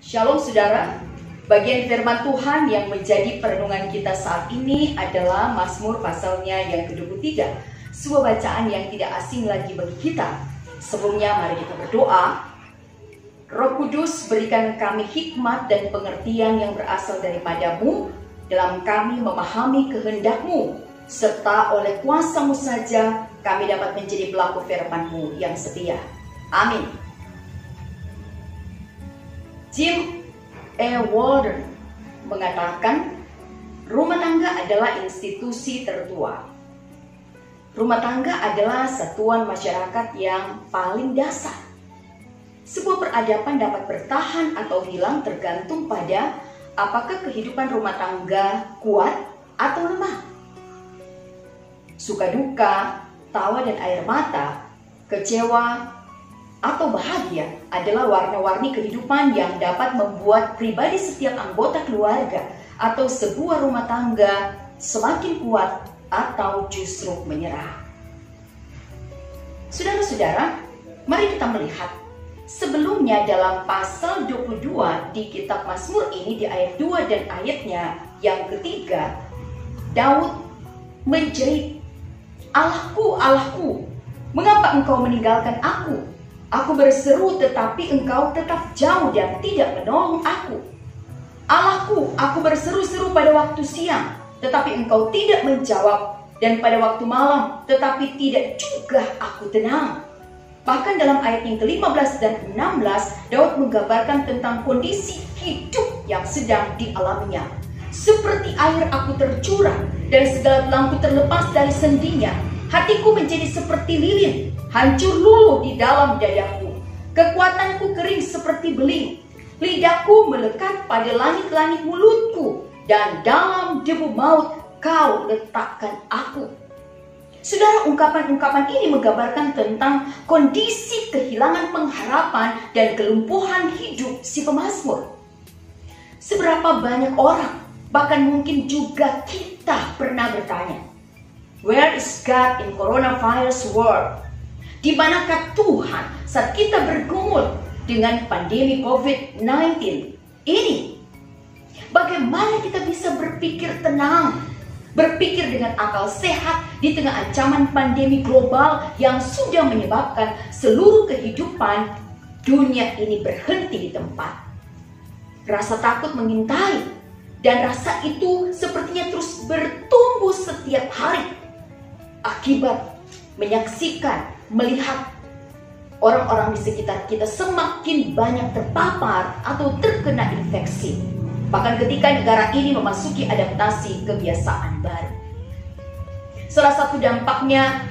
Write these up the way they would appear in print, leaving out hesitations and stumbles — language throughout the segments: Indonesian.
Shalom saudara, bagian firman Tuhan yang menjadi perenungan kita saat ini adalah Mazmur pasalnya yang ke-23. Sebuah bacaan yang tidak asing lagi bagi kita. Sebelumnya mari kita berdoa. Roh Kudus, berikan kami hikmat dan pengertian yang berasal daripada-Mu dalam kami memahami kehendak-Mu, serta oleh kuasa-Mu saja kami dapat menjadi pelaku firman-Mu yang setia. Amin. Jim E. Walden mengatakan, rumah tangga adalah institusi tertua. Rumah tangga adalah satuan masyarakat yang paling dasar. Sebuah peradaban dapat bertahan atau hilang tergantung pada apakah kehidupan rumah tangga kuat atau lemah. Suka duka, tawa dan air mata, kecewa, atau bahagia adalah warna-warni kehidupan yang dapat membuat pribadi setiap anggota keluarga atau sebuah rumah tangga semakin kuat atau justru menyerah. Saudara-saudara, mari kita melihat sebelumnya dalam pasal 22 di kitab Mazmur ini di ayat 2 dan ayatnya yang ketiga, Daud menjerit, "Allahku, Allahku, mengapa engkau meninggalkan aku? Aku berseru tetapi engkau tetap jauh dan tidak menolong aku. Allahku, aku berseru-seru pada waktu siang, tetapi engkau tidak menjawab, dan pada waktu malam, tetapi tidak juga aku tenang." Bahkan dalam ayat yang ke-15 dan 16, Daud menggambarkan tentang kondisi hidup yang sedang dialaminya. "Seperti air aku tercurah, dan segala belangku terlepas dari sendinya. Hatiku menjadi seperti lilin, hancur luluh di dalam dadaku. Kekuatanku kering seperti beling. Lidahku melekat pada langit-langit mulutku, dan dalam debu maut kau letakkan aku." Saudara, ungkapan-ungkapan ini menggambarkan tentang kondisi kehilangan pengharapan dan kelumpuhan hidup si pemazmur. Seberapa banyak orang, bahkan mungkin juga kita pernah bertanya, "Where is God in coronavirus world?" Di manakah Tuhan saat kita bergumul dengan pandemi COVID-19 ini? Bagaimana kita bisa berpikir tenang, berpikir dengan akal sehat di tengah ancaman pandemi global yang sudah menyebabkan seluruh kehidupan dunia ini berhenti di tempat? Rasa takut mengintai, dan rasa itu sepertinya terus bertumbuh setiap hari akibat menyaksikan, melihat orang-orang di sekitar kita semakin banyak terpapar atau terkena infeksi. Bahkan ketika negara ini memasuki adaptasi kebiasaan baru. Salah satu dampaknya,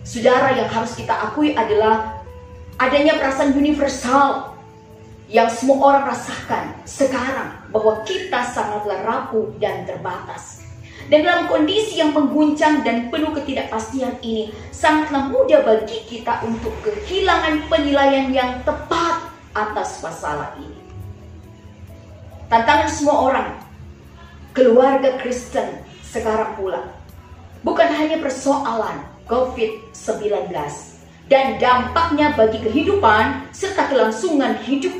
saudara, yang harus kita akui adalah adanya perasaan universal yang semua orang rasakan sekarang, bahwa kita sangatlah rapuh dan terbatas. Dan dalam kondisi yang mengguncang dan penuh ketidakpastian ini, sangatlah mudah bagi kita untuk kehilangan penilaian yang tepat atas masalah ini. Tantangan semua orang, keluarga Kristen sekarang pula, bukan hanya persoalan COVID-19 dan dampaknya bagi kehidupan serta kelangsungan hidup,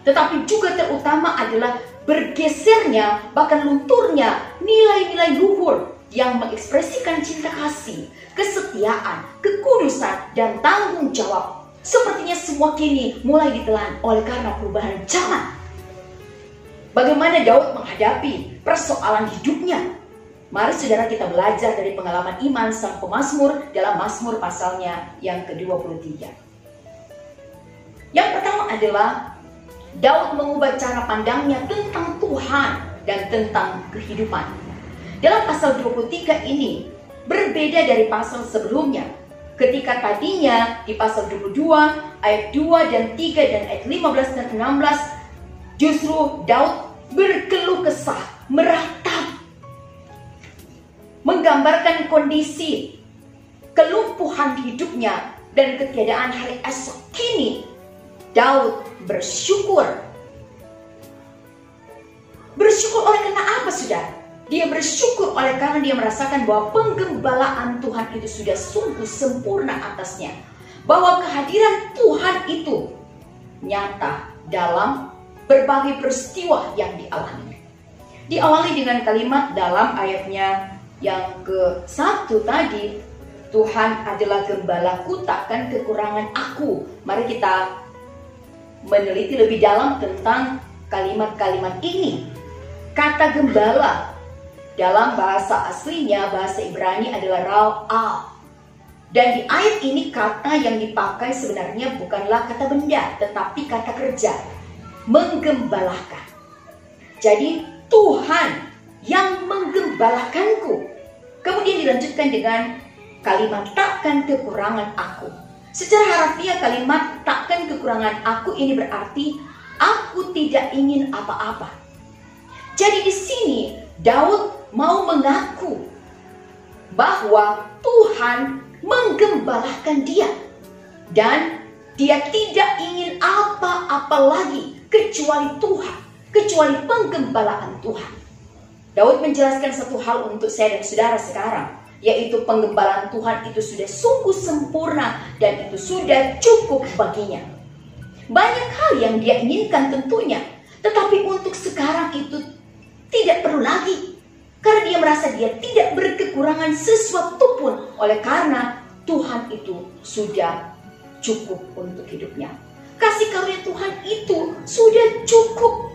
tetapi juga terutama adalah bergesernya, bahkan lunturnya nilai-nilai luhur yang mengekspresikan cinta kasih, kesetiaan, kekudusan, dan tanggung jawab. Sepertinya semua kini mulai ditelan oleh karena perubahan zaman. Bagaimana Daud menghadapi persoalan hidupnya? Mari saudara kita belajar dari pengalaman iman sang pemazmur dalam Mazmur pasalnya yang ke-23. Yang pertama adalah Daud mengubah cara pandangnya tentang Tuhan dan tentang kehidupan. Dalam pasal 23 ini berbeda dari pasal sebelumnya. Ketika tadinya di pasal 22 ayat 2 dan 3 dan ayat 15 dan 16, justru Daud berkeluh kesah, meratap, menggambarkan kondisi kelumpuhan hidupnya dan ketiadaan hari esok. Kini Daud bersyukur. Bersyukur oleh karena apa, saudara? Dia bersyukur oleh karena dia merasakan bahwa penggembalaan Tuhan itu sudah sungguh sempurna atasnya. Bahwa kehadiran Tuhan itu nyata dalam berbagai peristiwa yang dialami. Diawali dengan kalimat dalam ayatnya yang ke-1 tadi, Tuhan adalah gembalaku, takkan kekurangan aku. Mari kita meneliti lebih dalam tentang kalimat-kalimat ini. Kata gembala dalam bahasa aslinya, bahasa Ibrani adalah ra'al. Dan di ayat ini kata yang dipakai sebenarnya bukanlah kata benda, tetapi kata kerja, menggembalakan. Jadi Tuhan yang menggembalakanku. Kemudian dilanjutkan dengan kalimat takkan kekurangan aku. Secara harfiah kalimat takkan kekurangan aku ini berarti aku tidak ingin apa-apa. Jadi di sini Daud mau mengaku bahwa Tuhan menggembalakan dia dan dia tidak ingin apa-apa lagi kecuali Tuhan, kecuali penggembalaan Tuhan. Daud menjelaskan satu hal untuk saya dan saudara sekarang, yaitu penggembalaan Tuhan itu sudah sungguh sempurna dan itu sudah cukup baginya. Banyak hal yang dia inginkan tentunya, tetapi untuk sekarang itu tidak perlu lagi. Karena dia merasa dia tidak berkekurangan sesuatu pun, oleh karena Tuhan itu sudah cukup untuk hidupnya. Kasih karunia Tuhan itu sudah cukup.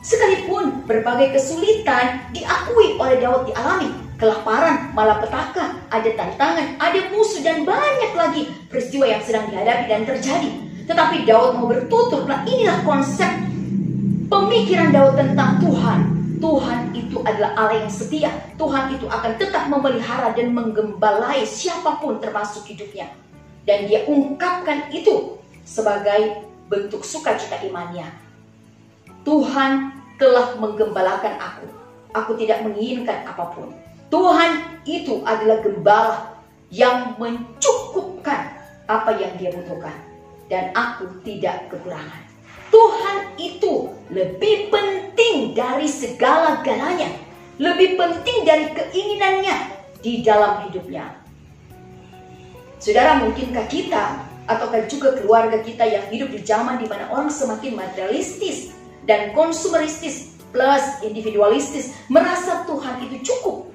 Sekalipun berbagai kesulitan diakui oleh Daud dialami, kelaparan, malapetaka, ada tantangan, ada musuh dan banyak lagi peristiwa yang sedang dihadapi dan terjadi. Tetapi Daud mau bertutur, nah inilah konsep pemikiran Daud tentang Tuhan. Tuhan itu adalah Allah yang setia. Tuhan itu akan tetap memelihara dan menggembalai siapapun termasuk hidupnya. Dan dia ungkapkan itu sebagai bentuk sukacita imannya. Tuhan telah menggembalakan aku. Aku tidak menginginkan apapun. Tuhan itu adalah gembala yang mencukupkan apa yang dia butuhkan. Dan aku tidak kekurangan. Tuhan itu lebih penting dari segala-galanya. Lebih penting dari keinginannya di dalam hidupnya. Saudara, mungkinkah kita ataukah juga keluarga kita yang hidup di zaman di mana orang semakin materialistis dan konsumeristis plus individualistis, merasa Tuhan itu cukup?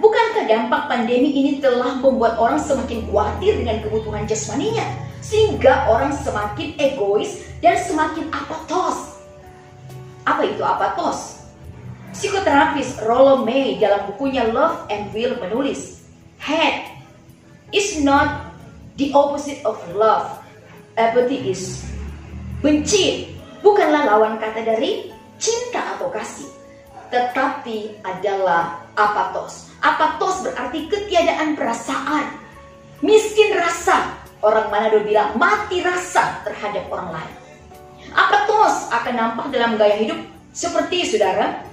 Bukankah dampak pandemi ini telah membuat orang semakin khawatir dengan kebutuhan jasmaninya, sehingga orang semakin egois dan semakin apatos? Apa itu apatos? Psikoterapis Rollo May dalam bukunya Love and Will menulis, hate is not the opposite of love. Apathy is, benci bukanlah lawan kata dari cinta atau kasih, tetapi adalah apatos. Apatos berarti ketiadaan perasaan, miskin rasa. Orang Manado bilang mati rasa terhadap orang lain. Apatos akan nampak dalam gaya hidup seperti saudara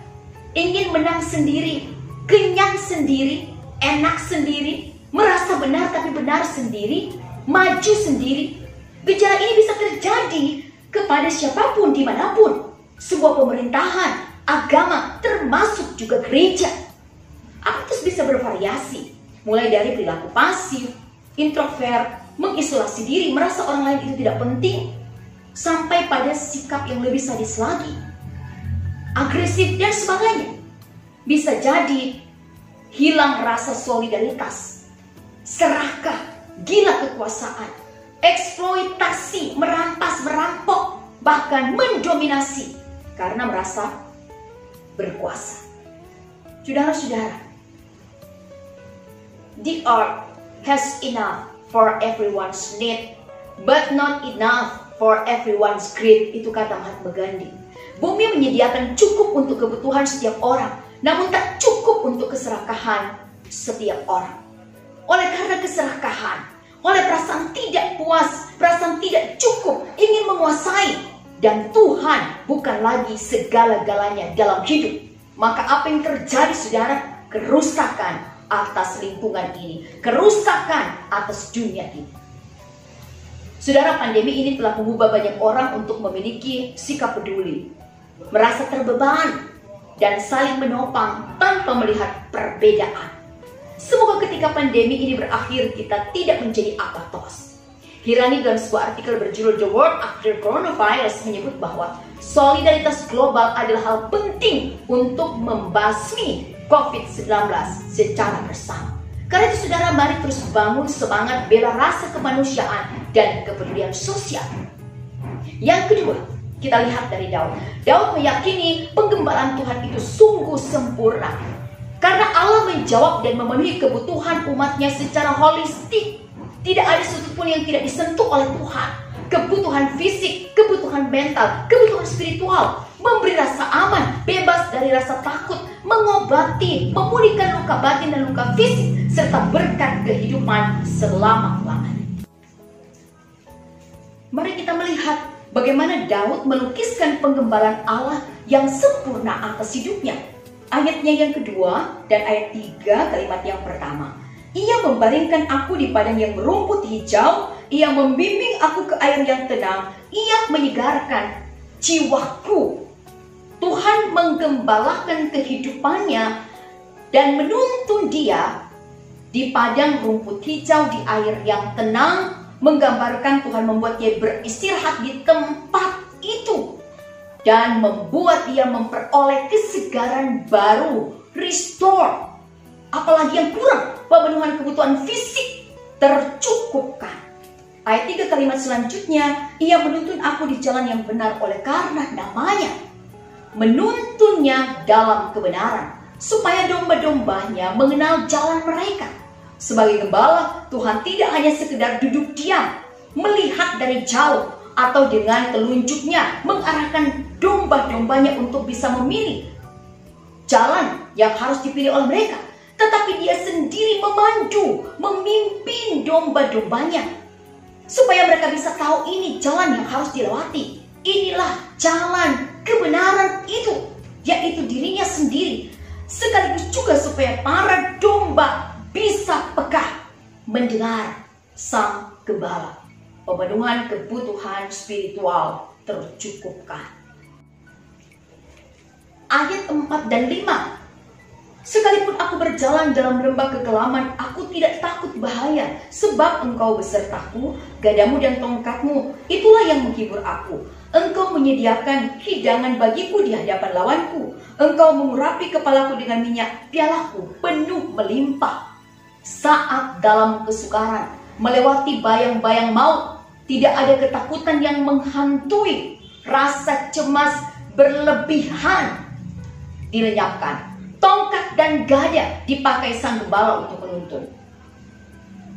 ingin menang sendiri, kenyang sendiri, enak sendiri, merasa benar tapi benar sendiri, maju sendiri. Gejala ini bisa terjadi kepada siapapun dimanapun, sebuah pemerintahan, agama, termasuk juga gereja. Apatos bisa bervariasi, mulai dari perilaku pasif, introvert, mengisolasi diri, merasa orang lain itu tidak penting, sampai pada sikap yang lebih sadis lagi, agresif dan sebagainya. Bisa jadi hilang rasa solidaritas, serakah, gila kekuasaan, eksploitasi, merampas, merampok, bahkan mendominasi karena merasa berkuasa. Saudara-saudara, the earth has enough for everyone's need, but not enough for everyone's greed. Itu kata Mahatma Gandhi. Bumi menyediakan cukup untuk kebutuhan setiap orang, namun tak cukup untuk keserakahan setiap orang. Oleh karena keserakahan, oleh perasaan tidak puas, perasaan tidak cukup, ingin menguasai, dan Tuhan bukan lagi segala-galanya dalam hidup, maka apa yang terjadi, saudara? Kerusakan atas lingkungan ini, kerusakan atas dunia ini. Saudara, pandemi ini telah mengubah banyak orang untuk memiliki sikap peduli, merasa terbeban, dan saling menopang tanpa melihat perbedaan. Semoga ketika pandemi ini berakhir, kita tidak menjadi apatos. Hirani dalam sebuah artikel berjudul The World After Coronavirus menyebut bahwa solidaritas global adalah hal penting untuk membasmi COVID-19 secara bersama. Karena itu saudara, mari terus bangun semangat bela rasa kemanusiaan dan kepedulian sosial. Yang kedua, kita lihat dari Daud. Daud meyakini penggembalaan Tuhan itu sungguh sempurna. Karena Allah menjawab dan memenuhi kebutuhan umatnya secara holistik. Tidak ada satupun yang tidak disentuh oleh Tuhan. Kebutuhan fisik, kebutuhan mental, kebutuhan spiritual, memberi rasa aman, bebas dari rasa takut, mengobati, memulihkan luka batin dan luka fisik, serta berkat kehidupan selama-lamanya. Mari kita melihat bagaimana Daud melukiskan penggembalaan Allah yang sempurna atas hidupnya. Ayatnya yang kedua dan ayat 3 kalimat yang pertama. Ia membaringkan aku di padang yang berumput hijau, ia membimbing aku ke air yang tenang, ia menyegarkan jiwaku. Tuhan menggembalakan kehidupannya dan menuntun dia di padang rumput hijau, di air yang tenang, menggambarkan Tuhan membuat dia beristirahat di tempat itu dan membuat dia memperoleh kesegaran baru, restore. Apalagi yang kurang, pemenuhan kebutuhan fisik tercukupkan. Ayat 3 kalimat selanjutnya, ia menuntun aku di jalan yang benar oleh karena namanya. Menuntunnya dalam kebenaran, supaya domba-dombanya mengenal jalan mereka. Sebagai gembala, Tuhan tidak hanya sekedar duduk diam, melihat dari jauh, atau dengan telunjuknya mengarahkan domba-dombanya untuk bisa memilih jalan yang harus dipilih oleh mereka. Tetapi dia sendiri memandu, memimpin domba-dombanya, supaya mereka bisa tahu ini jalan yang harus dilewati. Inilah jalan kebenaran itu, yaitu dirinya sendiri. Sekaligus juga supaya para domba bisa peka mendengar sang gembala. Pemenuhan kebutuhan spiritual tercukupkan. Ayat 4 dan 5. Sekalipun aku berjalan dalam lembah kekelaman, aku tidak takut bahaya, sebab engkau besertaku, gadamu dan tongkatmu, itulah yang menghibur aku. Engkau menyediakan hidangan bagiku di hadapan lawanku. Engkau mengurapi kepalaku dengan minyak, pialaku penuh melimpah. Saat dalam kesukaran, melewati bayang-bayang maut, tidak ada ketakutan yang menghantui. Rasa cemas berlebihan dilenyapkan. Tongkat dan gada dipakai sang gembala untuk menuntun.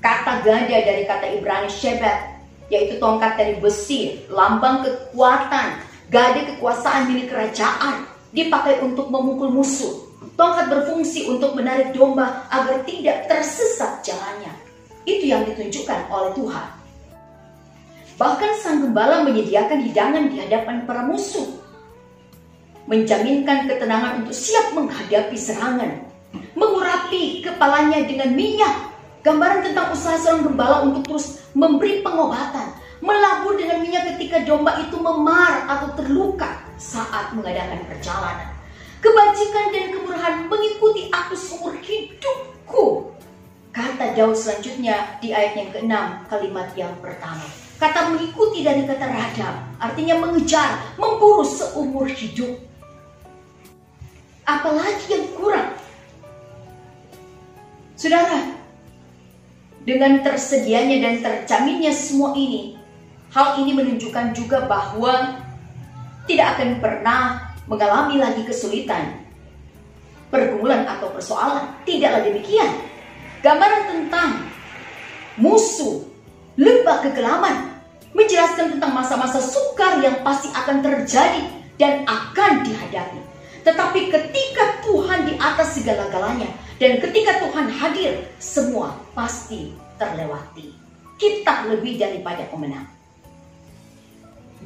Kata gada dari kata Ibrani shebat, yaitu tongkat dari besi, lambang kekuatan. Gada kekuasaan milik kerajaan, dipakai untuk memukul musuh. Tongkat berfungsi untuk menarik domba agar tidak tersesat jalannya. Itu yang ditunjukkan oleh Tuhan. Bahkan sang gembala menyediakan hidangan di hadapan para musuh, menjaminkan ketenangan untuk siap menghadapi serangan. Mengurapi kepalanya dengan minyak, gambaran tentang usaha seorang gembala untuk terus memberi pengobatan. Melabur dengan minyak ketika domba itu memar atau terluka saat mengadakan perjalanan. Kebajikan dan kemurahan mengikuti aku seumur hidupku, kata Daud selanjutnya di ayat yang ke-6 kalimat yang pertama. Kata mengikuti dari kata radam, artinya mengejar, memburu seumur hidup. Apalagi yang kurang? Saudara, dengan tersedianya dan terjaminnya semua ini, hal ini menunjukkan juga bahwa tidak akan pernah mengalami lagi kesulitan, pergumulan atau persoalan. Tidaklah demikian. Gambaran tentang musuh, lembah kekelaman, menjelaskan tentang masa-masa sukar yang pasti akan terjadi dan akan dihadapi. Tetapi ketika Tuhan di atas segala-galanya dan ketika Tuhan hadir, semua pasti terlewati. Kita lebih daripada pemenang.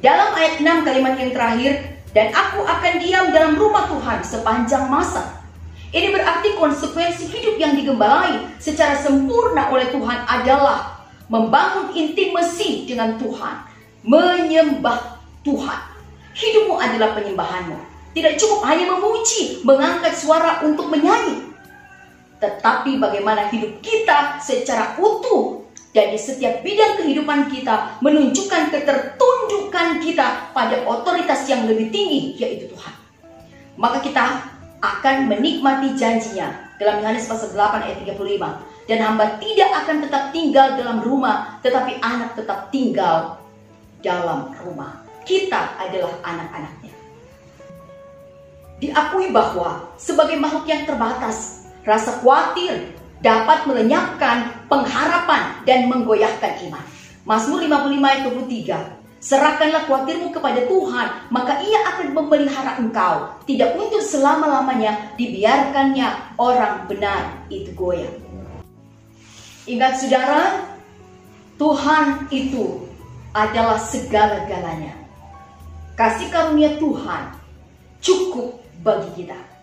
Dalam ayat 6 kalimat yang terakhir, dan aku akan diam dalam rumah Tuhan sepanjang masa. Ini berarti konsekuensi hidup yang digembalai secara sempurna oleh Tuhan adalah membangun intimasi dengan Tuhan, menyembah Tuhan. Hidupmu adalah penyembahanmu. Tidak cukup hanya memuji, mengangkat suara untuk menyanyi, tetapi bagaimana hidup kita secara utuh dan di setiap bidang kehidupan kita menunjukkan ketertundukan menundukkan kita pada otoritas yang lebih tinggi, yaitu Tuhan. Maka kita akan menikmati janjinya dalam Yohanes pasal 8 ayat 35. Dan hamba tidak akan tetap tinggal dalam rumah, tetapi anak tetap tinggal dalam rumah. Kita adalah anak-anaknya. Diakui bahwa sebagai makhluk yang terbatas, rasa khawatir dapat melenyapkan pengharapan dan menggoyahkan iman. Mazmur 55 ayat 23. Serahkanlah khawatirmu kepada Tuhan, maka Ia akan memelihara engkau. Tidak untuk selama-lamanya dibiarkannya orang benar itu goyah. Ingat saudara, Tuhan itu adalah segala-galanya. Kasih karunia Tuhan cukup bagi kita.